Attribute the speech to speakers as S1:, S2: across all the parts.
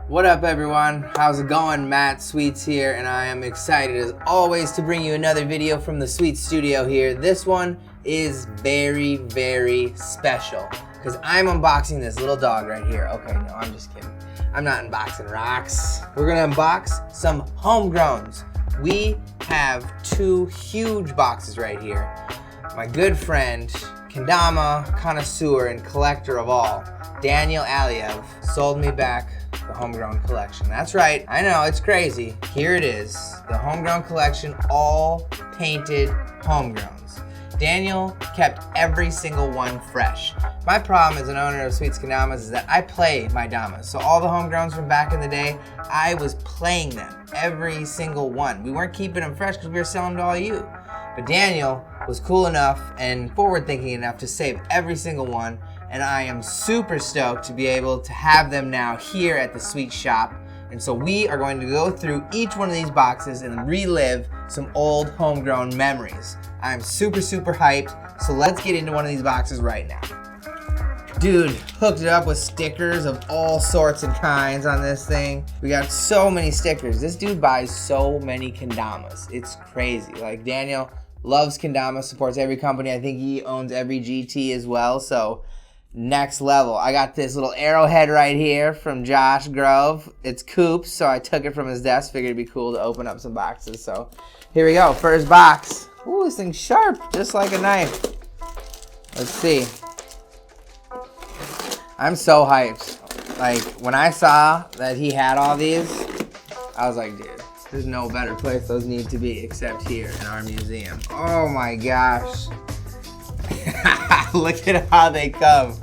S1: What up everyone? How's it going? Matt Sweets here, and I am excited as always to bring you another video from the Sweets studio here. This one is very, very special because I'm unboxing this little dog right here. Okay, no, I'm just kidding. I'm not unboxing rocks. We're gonna unbox some Homegrowns. We have two huge boxes right here. My good friend, kendama, connoisseur, and collector of all, Daniel Aliyev, sold me back the Homegrown collection. That's right, I know, it's crazy. Here it is, the Homegrown collection, all painted Homegrowns. Daniel kept every single one fresh. My problem as an owner of Sweets Kendamas is that I play my damas. So all the Homegrowns from back in the day, I was playing them, every single one. We weren't keeping them fresh because we were selling them to all you. But Daniel was cool enough and forward-thinking enough to save every single one, and I am super stoked to be able to have them now here at the Sweets shop. And so we are going to go through each one of these boxes and relive some old Homegrown memories. I'm super, super hyped, so let's get into one of these boxes right now. Dude, hooked it up with stickers of all sorts and kinds on this thing. We got so many stickers. This dude buys so many kendamas. It's crazy. Like, Daniel loves kendama, supports every company. I think he owns every GT as well, so next level. I got this little arrowhead right here from Josh Grove. It's Coops, so I took it from his desk. Figured it'd be cool to open up some boxes. So here we go. First box. Ooh, this thing's sharp, just like a knife. Let's see. I'm so hyped. Like, when I saw that he had all these, I was like, dude, there's no better place those need to be except here in our museum. Oh my gosh. Look at how they come.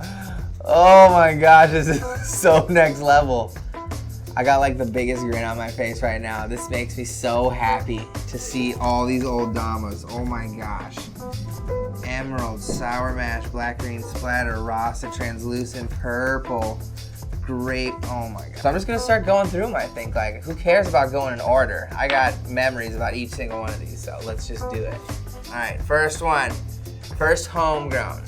S1: Oh my gosh, this is so next level. I got like the biggest grin on my face right now. This makes me so happy to see all these old damas. Oh my gosh. Emerald, SOURMASH, black green splatter, RASTA, translucent purple, grape. Oh my god. So I'm just gonna start going through them, I think. Like, who cares about going in order? I got memories about each single one of these, so let's just do it. All right, first one. First Homegrown.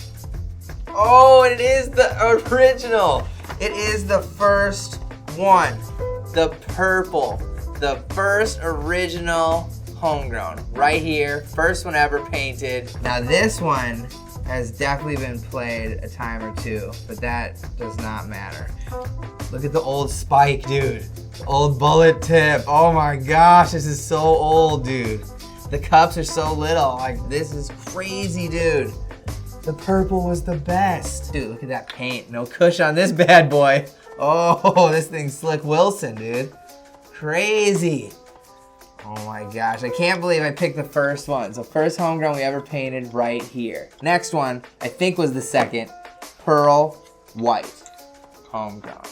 S1: Oh, it is the original. It is the first one. The purple. The first original Homegrown. Right here. First one ever painted. Now this one has definitely been played a time or two, but that does not matter. Look at the old spike, dude. Old bullet tip. Oh my gosh, this is so old, dude. The cups are so little. Like, this is crazy, dude. The purple was the best. Dude, look at that paint. No cush on this bad boy. Oh, this thing's Slick Wilson, dude. Crazy. Oh my gosh, I can't believe I picked the first one. So first Homegrown we ever painted right here. Next one, I think was the second. Pearl White Homegrown.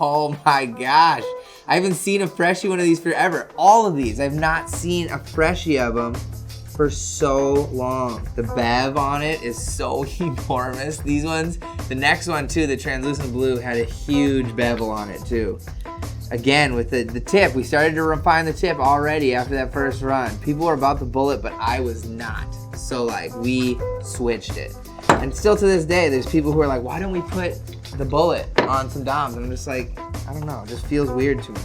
S1: Oh my gosh. I haven't seen a freshie one of these forever. All of these, I've not seen a freshie of them for so long. The bev on it is so enormous. These ones, the next one too, the translucent blue, had a huge bevel on it too. Again, with the tip, we started to refine the tip already after that first run. People were about the bullet, but I was not. So like, we switched it. And still to this day, there's people who are like, why don't we put the bullet on some DOMs? And I'm just like, I don't know, it just feels weird to me.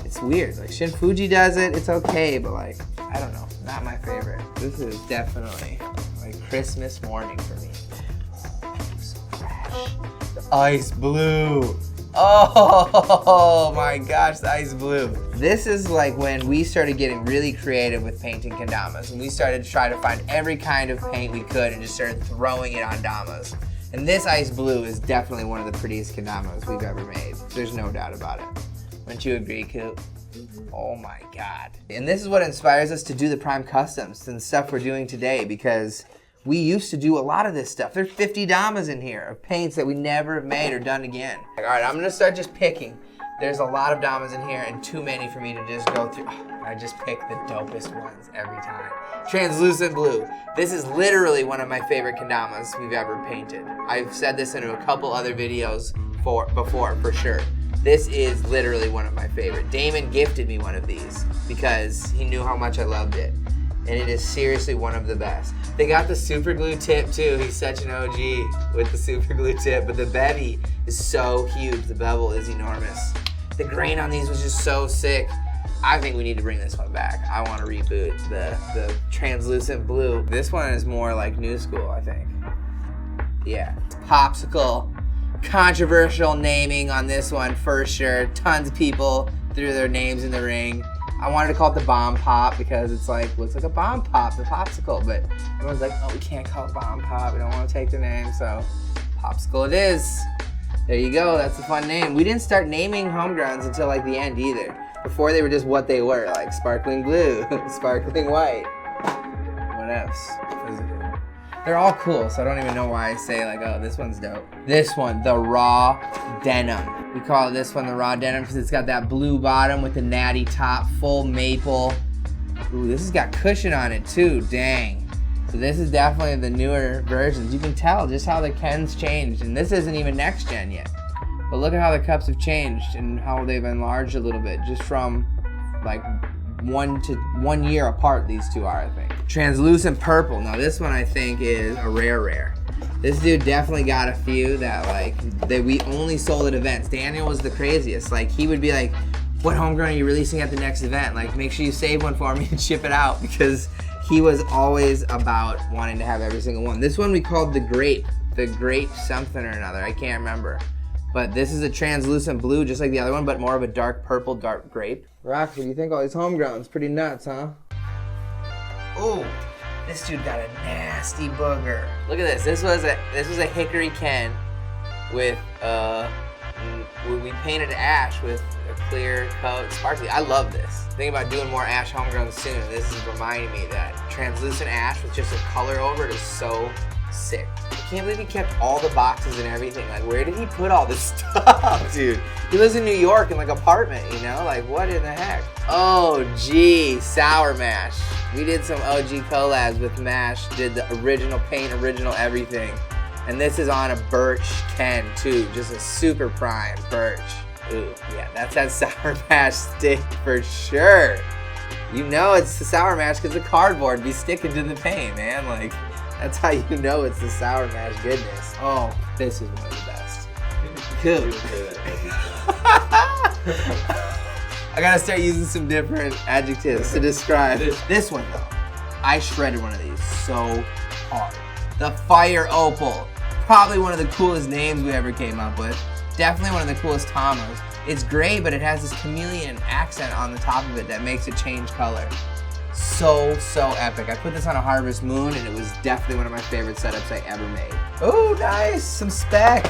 S1: It's weird, like Shin Fuji does it, it's okay, but like, I don't know, not my favorite. This is definitely like Christmas morning for me. Oh, so fresh. The ice blue. Oh my gosh, the ice blue. This is like when we started getting really creative with painting kendamas, and we started to try to find every kind of paint we could and just started throwing it on damas. And this ice blue is definitely one of the prettiest kendamas we've ever made. There's no doubt about it. Wouldn't you agree, Coop? Oh my God. And this is what inspires us to do the Prime Customs and stuff we're doing today, because we used to do a lot of this stuff. There's 50 damas in here of paints that we never have made or done again. All right, I'm gonna start just picking. There's a lot of damas in here and too many for me to just go through. I just pick the dopest ones every time. Translucent blue. This is literally one of my favorite kendamas we've ever painted. I've said this in a couple other videos before, for sure. This is literally one of my favorite. Damon gifted me one of these because he knew how much I loved it. And it is seriously one of the best. They got the super glue tip too. He's such an OG with the super glue tip, but the bevy is so huge. The bevel is enormous. The grain on these was just so sick. I think we need to bring this one back. I want to reboot the translucent blue. This one is more like new school, I think. Yeah. Popsicle. Controversial naming on this one for sure. Tons of people threw their names in the ring. I wanted to call it the bomb pop because it's like, well, it's like a bomb pop, the popsicle, but everyone's like, oh, we can't call it bomb pop. We don't want to take the name, so popsicle it is. There you go, that's a fun name. We didn't start naming Homegrowns until like the end either. Before they were just what they were, like sparkling blue, sparkling white. What else? They're all cool, so I don't even know why I say like, oh, this one's dope. This one, the raw denim. We call this one the raw denim because it's got that blue bottom with the natty top, full maple. Ooh, this has got cushion on it too, dang. So this is definitely the newer versions. You can tell just how the Ken's changed, and this isn't even next gen yet. But look at how the cups have changed and how they've enlarged a little bit just from like 1 year apart these two are, I think. Translucent purple. Now this one I think is a rare. This dude definitely got a few that we only sold at events. Daniel was the craziest. Like he would be like, what homegrown are you releasing at the next event? Like make sure you save one for me and ship it out, because he was always about wanting to have every single one. This one we called the grape something or another. I can't remember. But this is a translucent blue, just like the other one, but more of a dark purple, dark grape. Rock, what do you think? All these homegrowns, pretty nuts, huh? Ooh, this dude got a nasty booger. Look at this. This was a hickory Ken with we painted ash with a clear coat, sparkly. I love this. Think about doing more ash homegrown soon. This is reminding me that translucent ash with just a color over it is so sick. I can't believe he kept all the boxes and everything. Like, where did he put all this stuff, dude? He lives in New York in like an apartment, you know? Like, what in the heck? Oh, gee, Sour Mash. We did some OG collabs with Mash, did the original paint, original everything. And this is on a Birch Ken too, just a super prime Birch. Ooh, yeah, that's that Sour Mash stick for sure. You know it's the Sour Mash because the cardboard be sticking to the paint, man. Like, that's how you know it's the Sour Mash goodness. Oh, this is one of the best. Cool. I gotta start using some different adjectives to describe this one though. I shredded one of these so hard. The Fire Opal. Probably one of the coolest names we ever came up with. Definitely one of the coolest tamas. It's gray, but it has this chameleon accent on the top of it that makes it change color. So epic. I put this on a Harvest Moon and it was definitely one of my favorite setups I ever made. Oh, nice, some spec.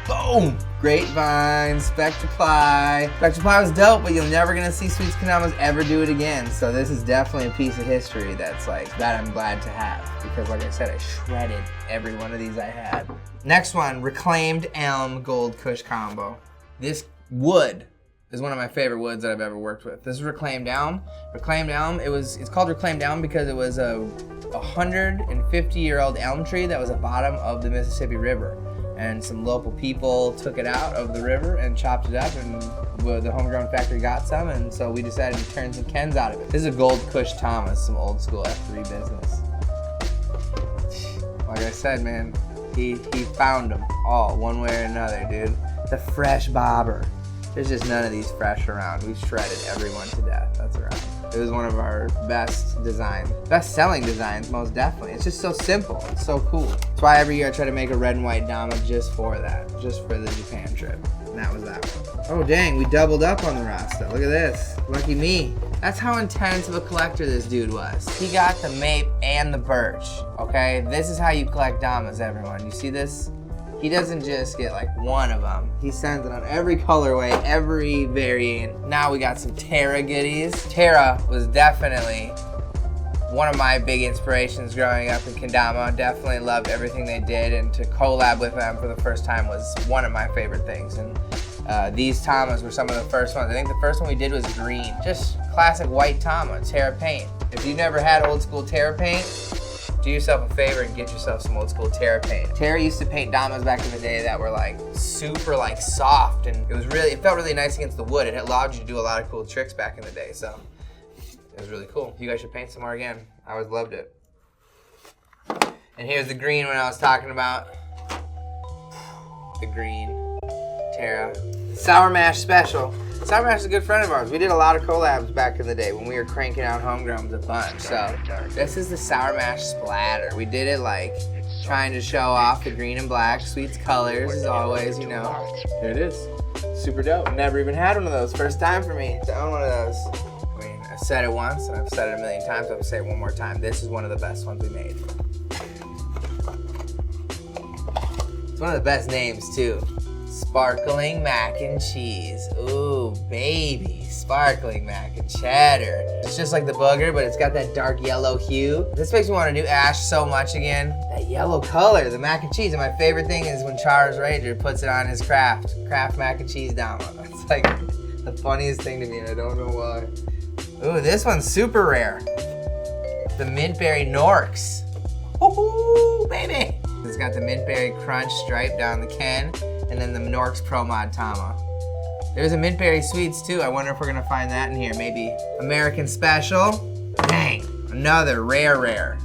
S1: Boom, Grapevine, Spectraply. Spectraply was dope, but you're never gonna see Sweets Kendamas ever do it again. So this is definitely a piece of history that's like, that I'm glad to have. Because like I said, I shredded every one of these I had. Next one, Reclaimed Elm Gold Kush Combo. This wood is one of my favorite woods that I've ever worked with. This is Reclaimed Elm. Reclaimed Elm, it's called Reclaimed Elm because it was a 150-year-old elm tree that was at the bottom of the Mississippi River. And some local people took it out of the river and chopped it up, and the Homegrown factory got some, and so we decided to turn some Kens out of it. This is a Gold Kush Thomas, some old school F3 business. Like I said, man, he found them all one way or another, dude. The fresh bobber. There's just none of these fresh around. We shredded everyone to death that's around. It was one of our best designs, best selling designs, most definitely. It's just so simple, it's so cool. That's why every year I try to make a red and white dama just for that, just for the Japan trip. And that was that one. Oh dang, we doubled up on the Rasta. Look at this, lucky me. That's how intense of a collector this dude was. He got the Mape and the Birch, okay? This is how you collect damas, everyone. You see this? He doesn't just get like one of them. He sends it on every colorway, every variant. Now we got some TERRA goodies. TERRA was definitely one of my big inspirations growing up in kendama. Definitely loved everything they did, and to collab with them for the first time was one of my favorite things. And these tamas were some of the first ones. I think the first one we did was green. Just classic white tama, TERRA paint. If you've never had old school TERRA paint, do yourself a favor and get yourself some old school TERRA paint. TERRA used to paint damas back in the day that were like super like soft, and it felt really nice against the wood. It allowed you to do a lot of cool tricks back in the day, so it was really cool. You guys should paint some more again. I always loved it. And here's the green one I was talking about. The green. TERRA. Sour Mash Special. Sour Mash is a good friend of ours. We did a lot of collabs back in the day when we were cranking out Homegrowns a bunch. So this is the Sour Mash Splatter. We did it like trying to show off the green and black Sweets colors as always, you know. There it is. Super dope. Never even had one of those. First time for me to own one of those. I mean, I've said it once and I've said it a million times. I'll say it one more time. This is one of the best ones we made. It's one of the best names too. Sparkling mac and cheese. Ooh, baby. Sparkling mac and cheddar. It's just like the booger, but it's got that dark yellow hue. This makes me want to do Ash so much again. That yellow color, the mac and cheese. And my favorite thing is when Charles Ranger puts it on his Kraft mac and cheese dama. It's like the funniest thing to me, and I don't know why. Ooh, this one's super rare. The MINTBERRY NORX. Ooh, baby. It's got the MINTBERRY crunch stripe down the Ken, and then the NORX Pro Mod Tama. There's a MINTBERRY Sweets too. I wonder if we're gonna find that in here. Maybe American Special. Dang, another rare.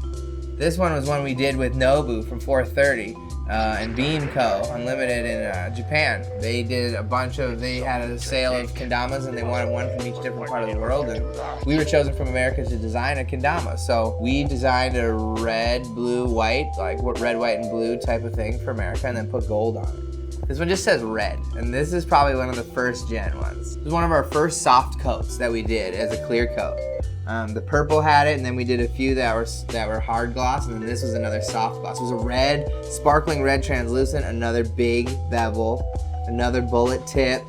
S1: This one was one we did with Nobu from 430 and Beam Co. Unlimited in Japan. They did a bunch of, they had a sale of kendamas and they wanted one from each different part of the world, and we were chosen from America to design a kendama. So we designed a red, blue, white, like red, white, and blue type of thing for America, and then put gold on it. This one just says red, and this is probably one of the first gen ones. This was one of our first soft coats that we did as a clear coat. The purple had it, and then we did a few that were hard gloss, and then this was another soft gloss. It was a red, sparkling red translucent, another big bevel, another bullet tip.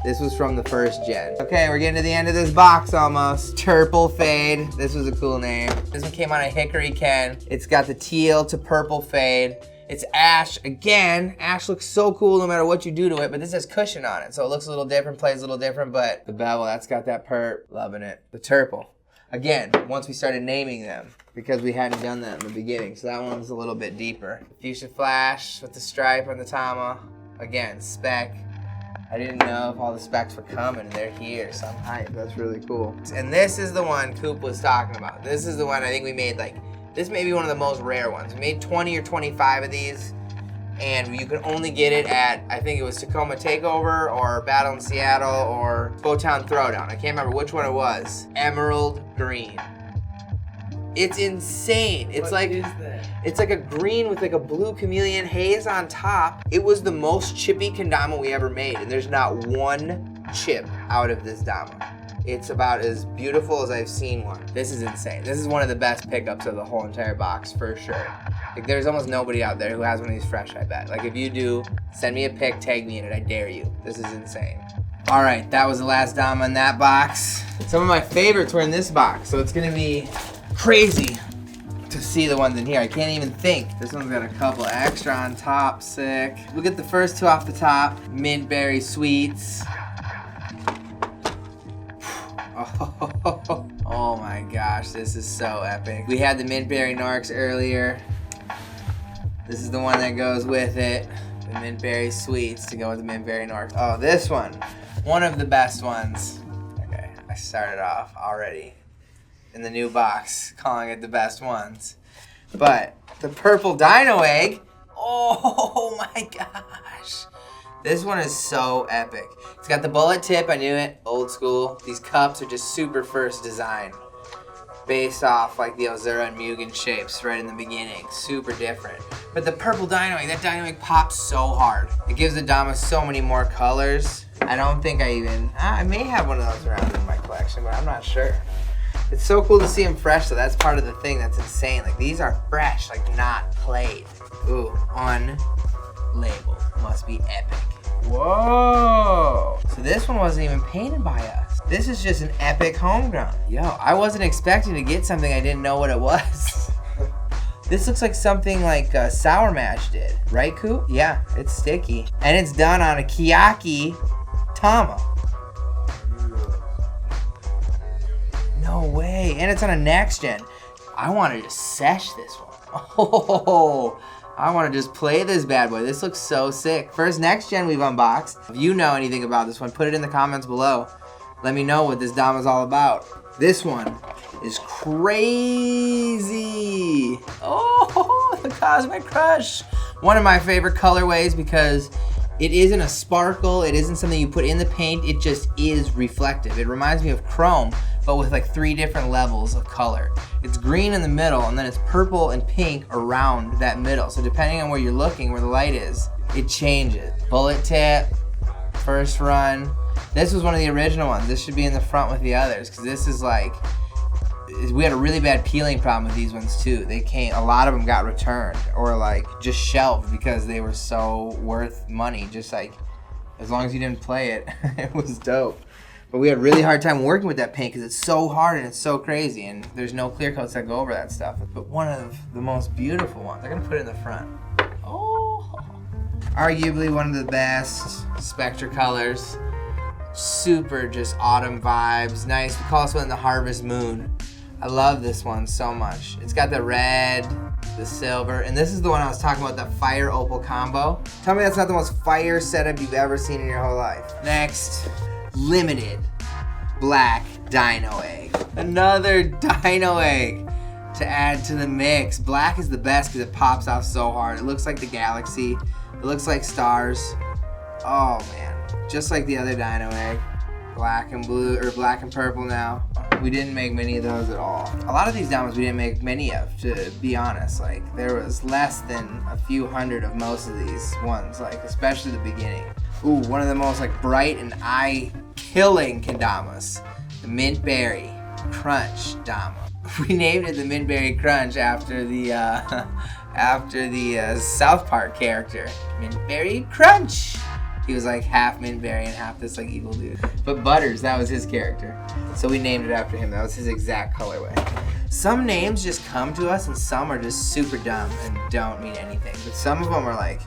S1: This was from the first gen. Okay, we're getting to the end of this box almost. TURPLE fade, this was a cool name. This one came on a hickory Ken. It's got the teal to purple fade. It's Ash again. Ash looks so cool no matter what you do to it, but this has cushion on it, so it looks a little different, plays a little different, but the bevel, that's got that perp, loving it. The TURPLE. Again, once we started naming them, because we hadn't done that in the beginning, so that one's a little bit deeper. Fuchsia Flash with the stripe on the Tama. Again, spec. I didn't know if all the specs were coming, and they're here, so I'm hyped. That's really cool. And this is the one Coop was talking about. This is the one I think we made, like, this may be one of the most rare ones. We made 20 or 25 of these, and you could only get it at, I think it was Tacoma Takeover or Battle in Seattle or Bowtown Throwdown. I can't remember which one it was. Emerald green. It's insane. It's like, it's like a green with like a blue chameleon haze on top. It was the most chippy kendama we ever made, and there's not one chip out of this dama. It's about as beautiful as I've seen one. This is insane. This is one of the best pickups of the whole entire box, for sure. Like, there's almost nobody out there who has one of these fresh, I bet. Like, if you do, send me a pic, tag me in it, I dare you. This is insane. All right, that was the last dama in that box. Some of my favorites were in this box, so it's gonna be crazy to see the ones in here. I can't even think. This one's got a couple extra on top, sick. We'll get the first two off the top. MINTBERRY Sweets. Oh my gosh, this is so epic. We had the MINTBERRY NORX earlier. This is the one that goes with it. The MINTBERRY Sweets to go with the MINTBERRY NORX. Oh, this one of the best ones. Okay, I started off already in the new box calling it the best ones. But the purple DINO egg, oh my gosh. This one is so epic. It's got the bullet tip, I knew it, old school. These cups are just super first design. Based off like the Ozura and Mugen shapes right in the beginning. Super different. But the purple DINO egg, that DINO egg pops so hard. It gives the Dama so many more colors. I don't think I may have one of those around in my collection, but I'm not sure. It's so cool to see them fresh, so that's part of the thing that's insane. Like, these are fresh, like not played. Ooh, unlabeled. Must be epic. Whoa! So this one wasn't even painted by us. This is just an epic homegrown. Yo, I wasn't expecting to get something I didn't know what it was. This looks like something like Sour Mash did. Right, Coop? Yeah, it's sticky. And it's done on a Kiyaki Tama. No way. And it's on a next gen. I want to just sesh this one. Oh, I want to just play this bad boy. This looks so sick. First next gen we've unboxed. If you know anything about this one, put it in the comments below. Let me know what this Dama's all about. This one is crazy. Oh, the Cosmic Crush. One of my favorite colorways because It isn't a sparkle, it isn't something you put in the paint, it just is reflective. It reminds me of chrome, but with like 3 different levels of color. It's green in the middle, and then it's purple and pink around that middle. So depending on where you're looking, where the light is, it changes. Bullet tip, first run. This was one of the original ones. This should be in the front with the others, because this is like, we had a really bad peeling problem with these ones too. A lot of them got returned or like just shelved because they were so worth money. Just like, as long as you didn't play it, it was dope. But we had a really hard time working with that paint because it's so hard and it's so crazy, and there's no clear coats that go over that stuff. But one of the most beautiful ones. I'm gonna put it in the front. Oh, arguably one of the best Spectre colors. Super just autumn vibes. Nice. We call this one the Harvest Moon. I love this one so much. It's got the red, the silver, and this is the one I was talking about, the fire opal combo. Tell me that's not the most fire setup you've ever seen in your whole life. Next, limited black dino egg. Another dino egg to add to the mix. Black is the best because it pops off so hard. It looks like the galaxy. It looks like stars. Oh man, just like the other dino egg. Black and blue, or black and purple now. We didn't make many of those at all. A lot of these damas we didn't make many of, to be honest. Like, there was less than a few hundred of most of these ones, like, especially the beginning. Ooh, one of the most like bright and eye-killing kendamas, the MINTBERRY Crunch Dama. We named it the MINTBERRY Crunch after the South Park character, MINTBERRY Crunch. He was like half MINTBERRY and half this like evil dude. But Butters, that was his character. So we named it after him. That was his exact colorway. Some names just come to us and some are just super dumb and don't mean anything. But some of them are like,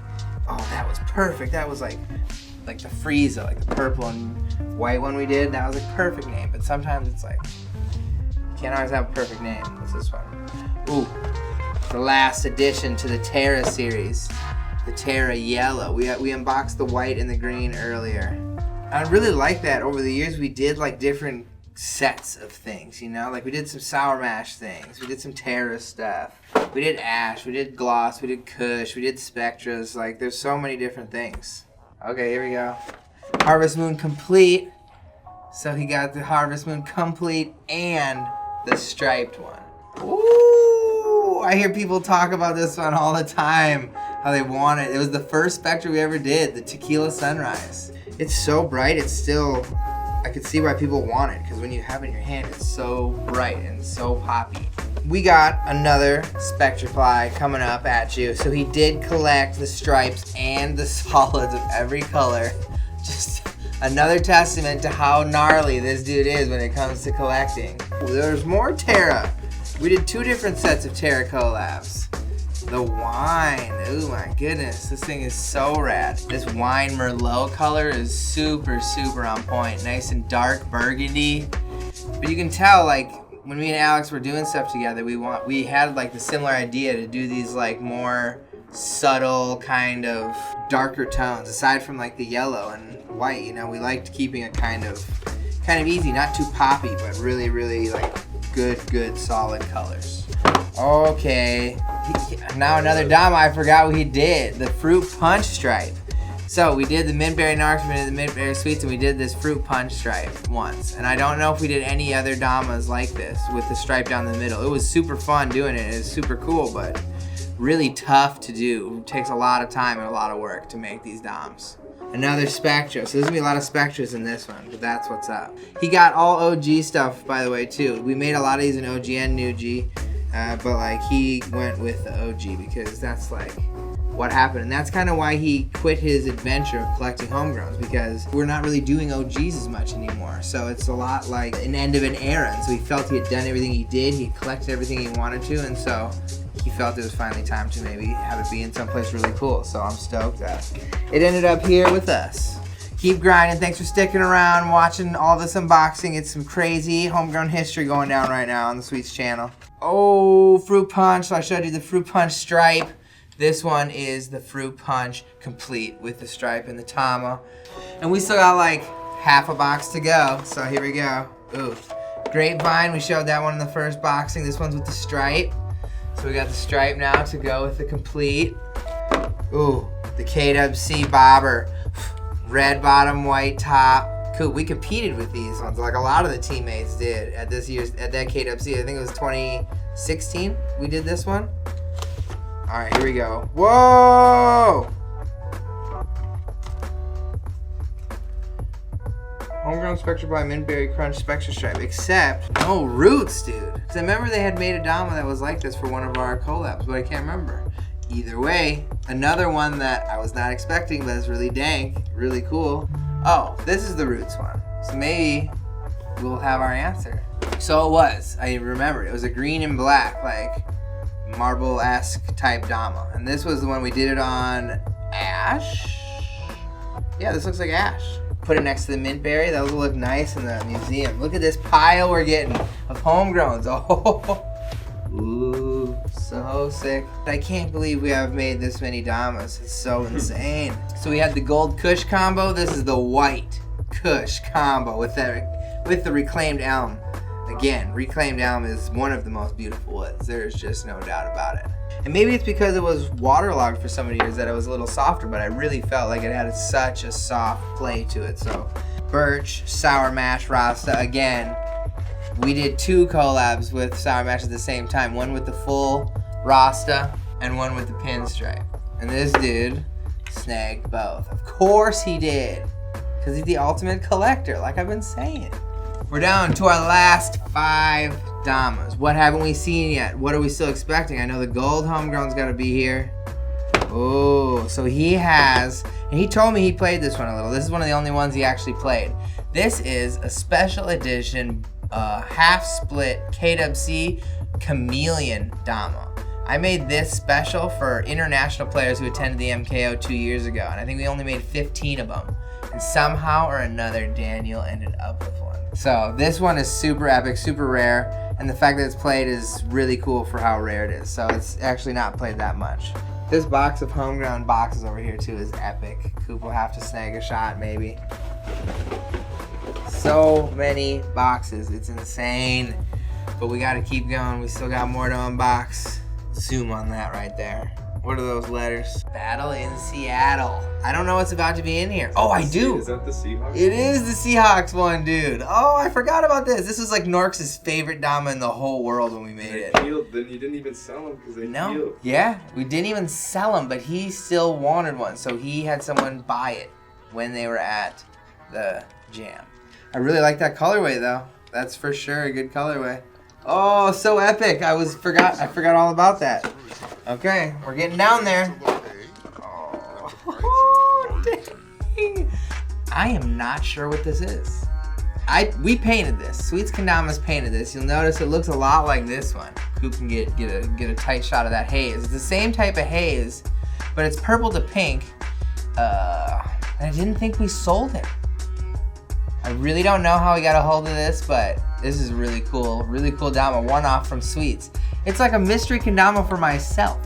S1: oh, that was perfect. That was like the Frieza, like the purple and white one we did. That was a perfect name. But sometimes it's like, you can't always have a perfect name. What's this one? Ooh, the last addition to the TERRA series. The TERRA yellow. We unboxed the white and the green earlier. I really like that. Over the years we did like different sets of things, you know? Like we did some SOURMASH things. We did some TERRA stuff. We did ash, we did gloss, we did kush, we did spectras. Like there's so many different things. Okay, here we go. Harvest Moon complete. So he got the Harvest Moon complete and the striped one. Ooh, I hear people talk about this one all the time. How they want it. It was the first Spectre we ever did, the Tequila Sunrise. It's so bright, it's still, I could see why people want it, because when you have it in your hand, it's so bright and so poppy. We got another Spectre fly coming up at you. So he did collect the stripes and the solids of every color. Just another testament to how gnarly this dude is when it comes to collecting. There's more TERRA. We did 2 different sets of TERRA collabs. The wine, oh my goodness, this thing is so rad. This wine Merlot color is super, super on point. Nice and dark burgundy. But you can tell, like, when me and Alex were doing stuff together, we had like the similar idea to do these like more subtle kind of darker tones, aside from like the yellow and white, you know. We liked keeping it kind of easy, not too poppy, but really, really like good solid colors. Okay, now another dama. I forgot what he did. The fruit punch stripe. So we did the MINTBERRY NORX, we did the MINTBERRY Sweets, and we did this fruit punch stripe once. And I don't know if we did any other damas like this with the stripe down the middle. It was super fun doing it. It was super cool, but really tough to do. It takes a lot of time and a lot of work to make these dams. Another Spectra. So there's gonna be a lot of Spectras in this one, but that's what's up. He got all OG stuff, by the way, too. We made a lot of these in OG and New G. But like he went with the OG because that's like what happened, and that's kind of why he quit his adventure of collecting homegrowns, because we're not really doing OGs as much anymore. So it's a lot like an end of an era, and so he felt he had done everything he did, he collected everything he wanted to, and so he felt it was finally time to maybe have it be in someplace really cool. So I'm stoked that it ended up here with us. Keep grinding. Thanks for sticking around, watching all this unboxing. It's some crazy homegrown history going down right now on the Sweets channel. Oh, fruit punch. So I showed you the fruit punch stripe. This one is the fruit punch complete with the stripe and the tama. And we still got like half a box to go. So here we go. Ooh. Grapevine, we showed that one in the first boxing. This one's with the stripe. So we got the stripe now to go with the complete. Ooh, the KWC bobber. Red bottom, white top. Cool, we competed with these ones, like a lot of the teammates did at that KWC. I think it was 2016 we did this one. All right, here we go. Whoa! Homegrown Spectra by MINTBERRY Crunch Spectra Stripe, except no roots, dude. Cause I remember they had made a dama that was like this for one of our collabs, but I can't remember. Either way, another one that I was not expecting, but is really dank, really cool. Oh, this is the roots one. So maybe we'll have our answer. So it was, I remember, it was a green and black, like marble-esque type dama. And this was the one we did it on ash. Yeah, this looks like ash. Put it next to the MINTBERRY. That will look nice in the museum. Look at this pile we're getting of homegrowns. Oh, ooh, so sick. I can't believe we have made this many damas. It's so insane. So we had the gold Kush combo. This is the white Kush combo with the reclaimed elm. Again, reclaimed elm is one of the most beautiful woods. There's just no doubt about it. And maybe it's because it was waterlogged for so many years that it was a little softer, but I really felt like it had such a soft play to it. So birch, SOURMASH, RASTA. Again, we did 2 collabs with SOURMASH at the same time. One with the full RASTA and one with the pinstripe. And this dude snagged both. Of course he did, because he's the ultimate collector, like I've been saying. We're down to our last 5 damas. What haven't we seen yet? What are we still expecting? I know the gold homegrown's gotta be here. Oh, so he has, and he told me he played this one a little. This is one of the only ones he actually played. This is a special edition half split KWC chameleon dama. I made this special for international players who attended the MKO 2 years ago, and I think we only made 15 of them. And somehow or another, Daniel ended up with one. So this one is super epic, super rare, and the fact that it's played is really cool for how rare it is. So it's actually not played that much. This box of homegrown boxes over here too is epic. Coop will have to snag a shot maybe. So many boxes, it's insane. But we gotta keep going, we still got more to unbox. Zoom on that right there. What are those letters? Battle in Seattle. I don't know what's about to be in here. Oh, I do.
S2: Is that the Seahawks?
S1: It is the Seahawks one, dude. Oh, I forgot about this. This was like NORX's favorite dama in the whole world when we made it.
S2: Healed. Then you didn't even sell them because they healed.
S1: Yeah, we didn't even sell them, but he still wanted one. So he had someone buy it when they were at the jam. I really like that colorway though. That's for sure a good colorway. Oh, so epic. I forgot all about that. Okay, we're getting down there. Oh, dang. I am not sure what this is. We painted this. Sweets Kendamas painted this. You'll notice it looks a lot like this one. Who can get a tight shot of that haze. It's the same type of haze, but it's purple to pink. And I didn't think we sold it. I really don't know how we got a hold of this, but this is really cool dama, one-off from Sweets. It's like a mystery kendama for myself.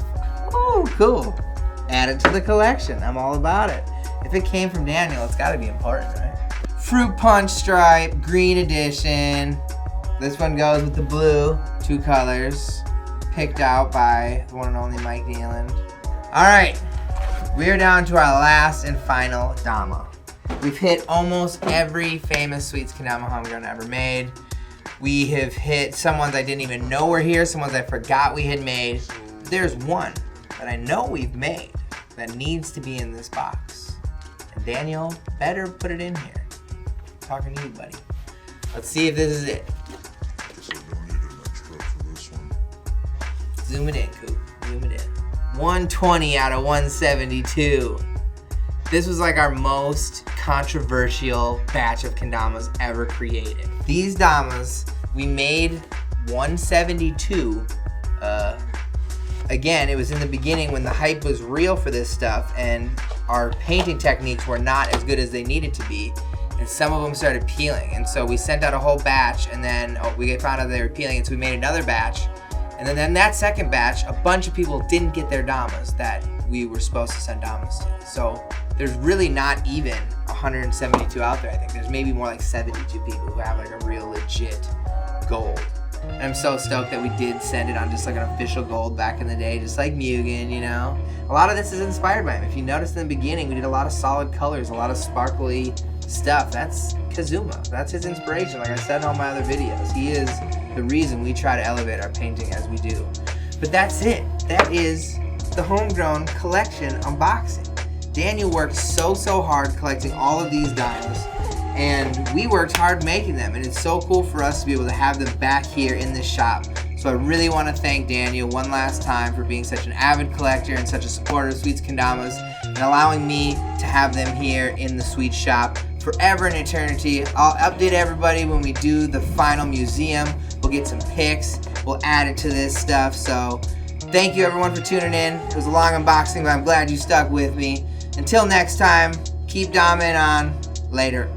S1: Oh, cool. Add it to the collection. I'm all about it. If it came from Daniel, it's gotta be important, right? Fruit punch stripe, green edition. This one goes with the blue, 2 colors, picked out by the one and only Mike Nealand. All right, we are down to our last and final dama. We've hit almost every famous Sweets Kendama homegrown ever made. We have hit some ones I didn't even know were here, some ones I forgot we had made. There's one that I know we've made that needs to be in this box. And Daniel better put it in here. I'm talking to you, buddy. Let's see if this is it. Zoom it in, Coop. Zoom it in. 120 out of 172. This was like our most controversial batch of kendamas ever created. These damas, we made 172. Again, it was in the beginning when the hype was real for this stuff and our painting techniques were not as good as they needed to be. And some of them started peeling. And so we sent out a whole batch and then we found out they were peeling, and so we made another batch. And then in that second batch, a bunch of people didn't get their damas that we were supposed to send damas to. So there's really not even 172 out there, I think. There's maybe more like 72 people who have like a real legit gold And I'm so stoked that we did send it on just like an official gold back in the day, just like Mugen, you know. A lot of this is inspired by him. If you noticed in the beginning, we did a lot of solid colors, a lot of sparkly stuff. That's Kazuma. That's his inspiration, like I said in all my other videos. He is the reason we try to elevate our painting as we do. But that's it. That is the Homegrown collection unboxing. Daniel worked so hard collecting all of these dimes, and we worked hard making them, and it's so cool for us to be able to have them back here in this shop. So I really want to thank Daniel one last time for being such an avid collector and such a supporter of Sweets Kendamas, and allowing me to have them here in the Sweets shop forever and eternity. I'll update everybody when we do the final museum. We'll get some pics, we'll add it to this stuff. So thank you everyone for tuning in. It was a long unboxing, but I'm glad you stuck with me. Until next time, keep doming on. Later.